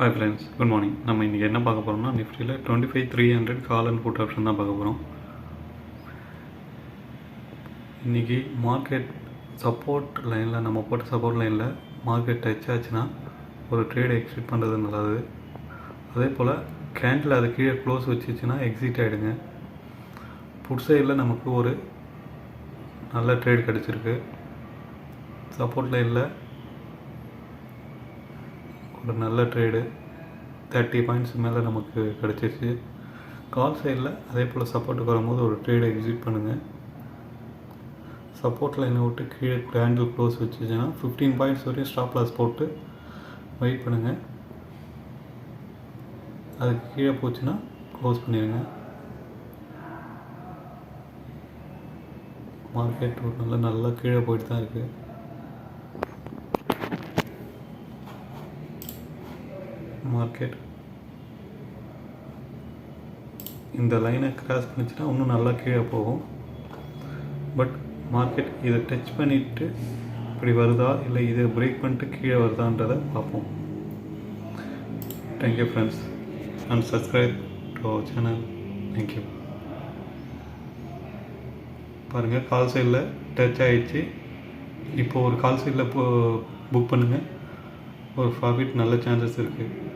Hi friends, good morning. நம்ம இன்றைக்கி என்ன பார்க்க போகிறோம்னா, நிஃப்டியில் 25,300 கால் அண்ட் புட் ஆப்ஷன் தான் பார்க்க போகிறோம். இன்றைக்கி மார்க்கெட் சப்போர்ட் லைனில், நம்ம போட்ட சப்போர்ட் லைனில் மார்க்கெட் டச் ஆச்சுன்னா ஒரு ட்ரேட் எக்ஸிட் பண்ணுறது நல்லது. அதே போல் கேண்டில் அது கீழே க்ளோஸ் வச்சுச்சுன்னா எக்ஸிட் ஆகிடுங்க. புட் சைடில் நமக்கு ஒரு நல்ல ட்ரேட் கிடச்சிருக்கு. சப்போர்ட் லைனில் ஒரு நல்ல ட்ரேடு 30 பாயிண்ட்ஸ் மேலே நமக்கு கிடச்சிருச்சு. கால் சைடில் அதே போல் சப்போர்ட்டுக்கு வரும்போது ஒரு ட்ரேடை எக்ஸிட் பண்ணுங்கள். சப்போர்ட் லைனை விட்டு கீழே கேண்டில் க்ளோஸ் வச்சுச்சுன்னா 15 பாயிண்ட்ஸ் வரையும் ஸ்டாப் லாஸ் போட்டு வெயிட் பண்ணுங்கள். அதுக்கு கீழே போச்சுன்னா க்ளோஸ் பண்ணிடுங்க. மார்க்கெட் ஒரு நல்லா கீழே போயிட்டு தான் இருக்குது. மார்க்கெட் இந்த லைனை கிராஸ் பண்ணிச்சுன்னா இன்னும் நல்லா கீழே போகும். பட் மார்க்கெட் இதை டச் பண்ணிவிட்டு இப்படி வருதா இல்லை இதை பிரேக் பண்ணிட்டு கீழே வருதான்றதை பார்ப்போம். Thank you friends, and subscribe to our channel. Thank you. பாருங்கள், கால் சைடில் டச் ஆகிடுச்சு. இப்போது ஒரு கால் சைடில் புக் பண்ணுங்கள். ஒரு ப்ராஃபிட் நல்ல சான்சஸ் இருக்குது.